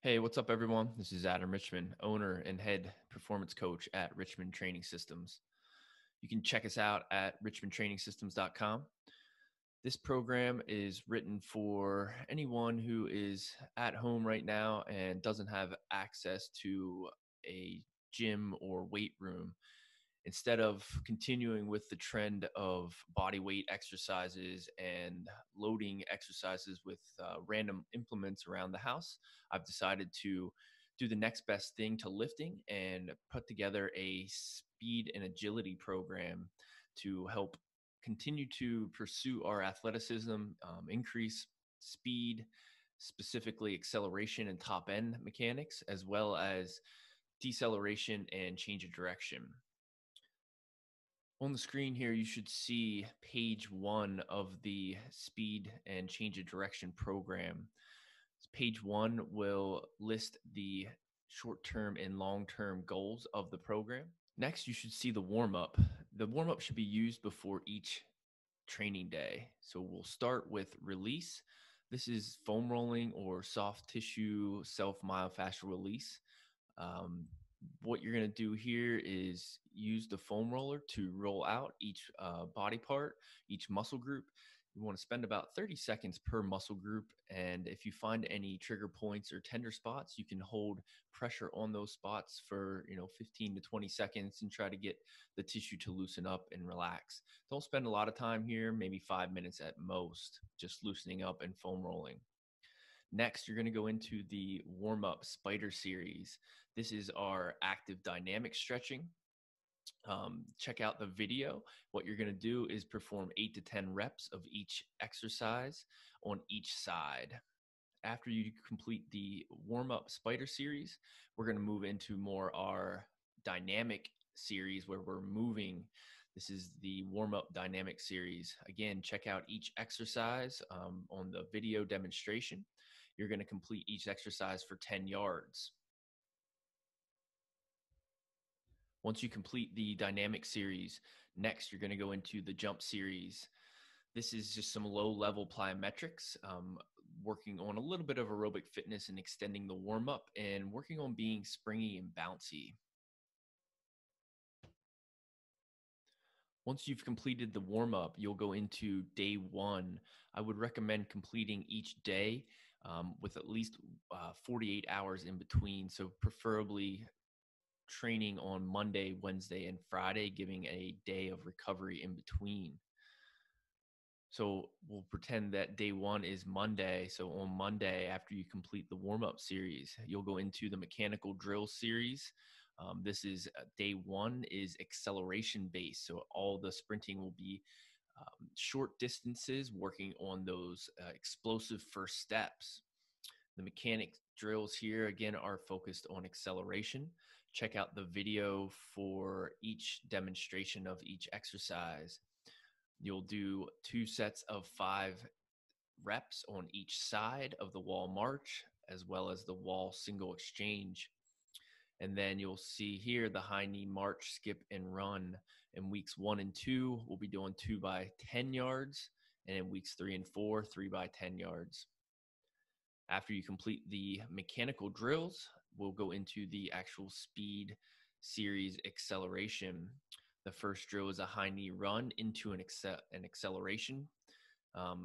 Hey, what's up, everyone? This is Adam Richmond, owner and head performance coach at Richmond Training Systems. You can check us out at richmondtrainingsystems.com. This program is written for anyone who is at home right now and doesn't have access to a gym or weight room. Instead of continuing with the trend of body weight exercises and loading exercises with random implements around the house, I've decided to do the next best thing to lifting and put together a speed and agility program to help continue to pursue our athleticism, increase speed, specifically acceleration and top end mechanics, as well as deceleration and change of direction. On the screen here, you should see page one of the speed and change of direction program. Page one will list the short-term and long-term goals of the program. Next, you should see the warm-up. The warm-up should be used before each training day. So we'll start with release. This is foam rolling or soft tissue self-myofascial release. Um, what you're going to do here is use the foam roller to roll out each body part, each muscle group. You want to spend about 30 seconds per muscle group. And if you find any trigger points or tender spots, you can hold pressure on those spots for 15 to 20 seconds and try to get the tissue to loosen up and relax. Don't spend a lot of time here, maybe 5 minutes at most, just loosening up and foam rolling. Next, you're going to go into the warm-up spider series. This is our active dynamic stretching. Check out the video. What you're going to do is perform 8 to 10 reps of each exercise on each side. After you complete the warm-up spider series, we're going to move into more our dynamic series where we're moving. This is the warm-up dynamic series. Again, check out each exercise on the video demonstration. You're going to complete each exercise for 10 yards. Once you complete the dynamic series, next you're going to go into the jump series. This is just some low-level plyometrics, working on a little bit of aerobic fitness and extending the warm-up and working on being springy and bouncy. Once you've completed the warm-up, you'll go into day one. I would recommend completing each day with at least 48 hours in between. So preferably training on Monday, Wednesday, and Friday, giving a day of recovery in between. So we'll pretend that day one is Monday. So on Monday, after you complete the warm-up series, you'll go into the mechanical drill series. This is day one is acceleration based. So all the sprinting will be short distances, working on those explosive first steps. The mechanic drills here, again, are focused on acceleration. Check out the video for each demonstration of each exercise. You'll do 2 sets of 5 reps on each side of the wall march, as well as the wall single exchange. And then you'll see here the high knee march, skip, and run. In weeks 1 and 2, we'll be doing 2 by 10 yards. And in weeks 3 and 4, 3 by 10 yards. After you complete the mechanical drills, we'll go into the actual speed series acceleration. The first drill is a high knee run into an acceleration.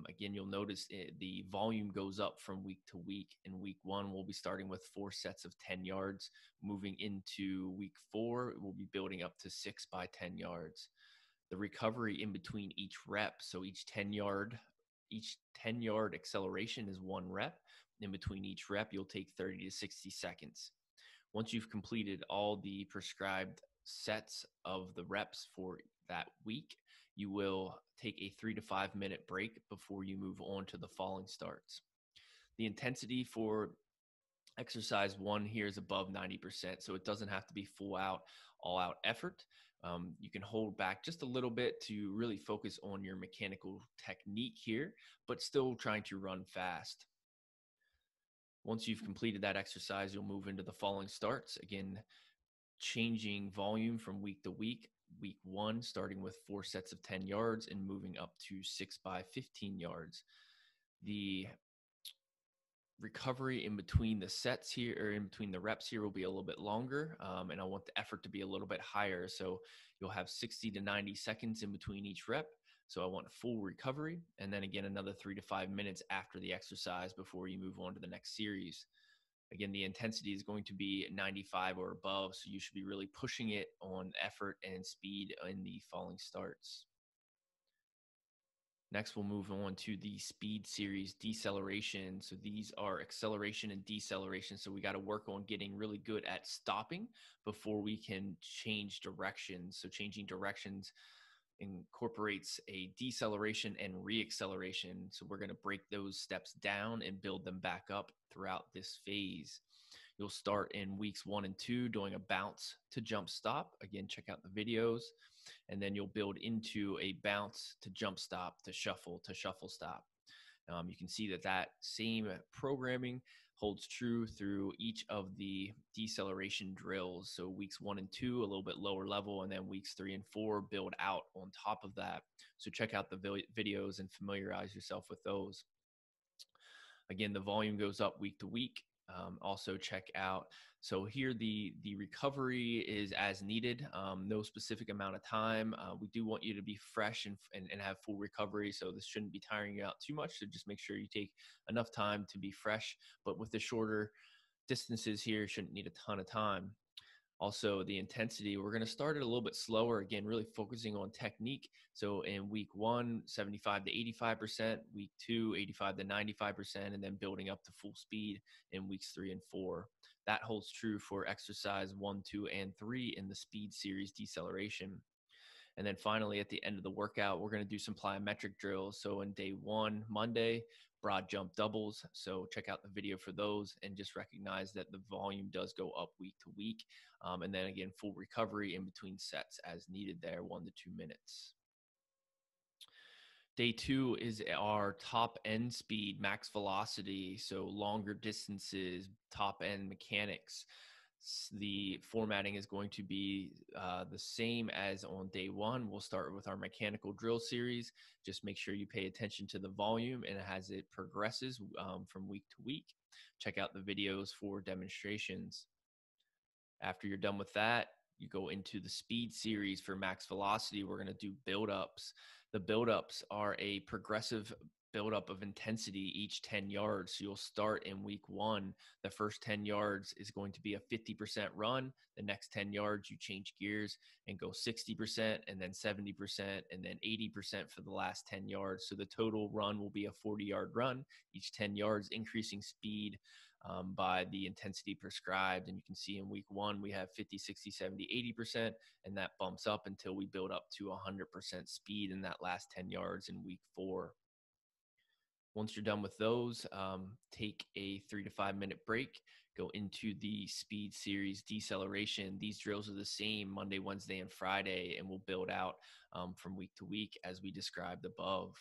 Again, you'll notice the volume goes up from week to week. In week 1, we'll be starting with 4 sets of 10 yards. Moving into week 4, we'll be building up to 6 by 10 yards. The recovery in between each rep, so each 10-yard acceleration is 1 rep. In between each rep, you'll take 30 to 60 seconds. Once you've completed all the prescribed sets of the reps for that week, you will take a 3 to 5 minute break before you move on to the falling starts. The intensity for exercise 1 here is above 90%, so it doesn't have to be full out, all out effort. You can hold back just a little bit to really focus on your mechanical technique here, but still trying to run fast. Once you've completed that exercise, you'll move into the falling starts. Again, changing volume from week to week. Week 1, starting with 4 sets of 10 yards and moving up to 6 by 15 yards. The recovery in between the sets here, or in between the reps here, will be a little bit longer, and I want the effort to be a little bit higher. So you'll have 60 to 90 seconds in between each rep. So I want full recovery, and then again another 3 to 5 minutes after the exercise before you move on to the next series. Again, the intensity is going to be 95 or above, so you should be really pushing it on effort and speed in the falling starts. Next, we'll move on to the speed series deceleration. So these are acceleration and deceleration. So we got to work on getting really good at stopping before we can change directions. So changing directions incorporates a deceleration and reacceleration. So we're going to break those steps down and build them back up throughout this phase. You'll start in weeks 1 and 2 doing a bounce to jump stop. Again, check out the videos. And then you'll build into a bounce to jump stop to shuffle stop. You can see that same programming holds true through each of the deceleration drills. So weeks 1 and 2, a little bit lower level, and then weeks 3 and 4 build out on top of that. So check out the videos and familiarize yourself with those. Again, the volume goes up week to week. Also check out, so here the recovery is as needed, no specific amount of time. We do want you to be fresh and have full recovery, so this shouldn't be tiring you out too much. So just make sure you take enough time to be fresh, but with the shorter distances here, shouldn't need a ton of time. Also, the intensity, we're going to start it a little bit slower, again, really focusing on technique. So in week 1, 75 to 85%, week 2, 85 to 95%, and then building up to full speed in weeks 3 and 4. That holds true for exercise 1, 2, and 3 in the speed series deceleration. And then finally, at the end of the workout, we're going to do some plyometric drills. So in day 1, Monday, broad jump doubles. So check out the video for those, and just recognize that the volume does go up week to week. And then again, full recovery in between sets as needed there, 1 to 2 minutes. Day 2 is our top end speed, max velocity. So longer distances, top end mechanics. The formatting is going to be the same as on day 1. We'll start with our mechanical drill series. Just make sure you pay attention to the volume and as it progresses from week to week. Check out the videos for demonstrations. After you're done with that, you go into the speed series for max velocity. We're going to do build-ups. The build-ups are a progressive buildup of intensity each 10 yards. So you'll start in week 1. The first 10 yards is going to be a 50% run. The next 10 yards, you change gears and go 60%, and then 70%, and then 80% for the last 10 yards. So the total run will be a 40-yard run, each 10 yards, increasing speed by the intensity prescribed. And you can see in week 1, we have 50, 60, 70, 80%, and that bumps up until we build up to 100% speed in that last 10 yards in week 4. Once you're done with those, take a 3 to 5 minute break, go into the speed series deceleration. These drills are the same Monday, Wednesday, and Friday, and we'll build out from week to week as we described above.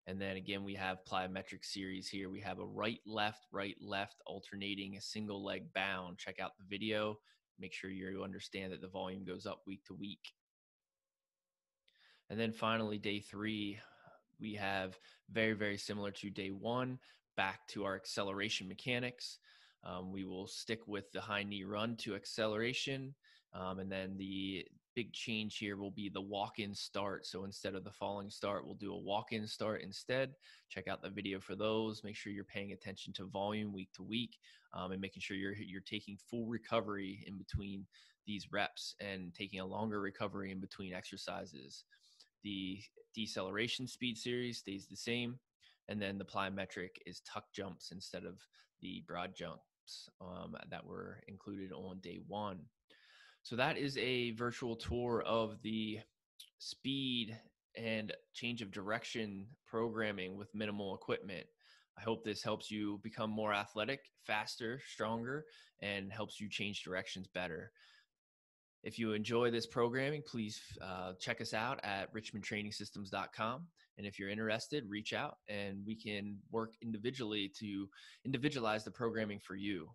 And then again, we have plyometric series here. We have a right, left, alternating a single leg bound. Check out the video. Make sure you understand that the volume goes up week to week. And then finally, day 3, we have very, very similar to day 1, back to our acceleration mechanics. We will stick with the high knee run to acceleration. And then the big change here will be the walk-in start. So instead of the falling start, we'll do a walk-in start instead. Check out the video for those. Make sure you're paying attention to volume week to week, and making sure you're taking full recovery in between these reps and taking a longer recovery in between exercises. The deceleration speed series stays the same, and then the plyometric is tuck jumps instead of the broad jumps that were included on day 1. So that is a virtual tour of the speed and change of direction programming with minimal equipment. I hope this helps you become more athletic, faster, stronger, and helps you change directions better. If you enjoy this programming, please check us out at richmondtrainingsystems.com. And if you're interested, reach out and we can work individually to individualize the programming for you.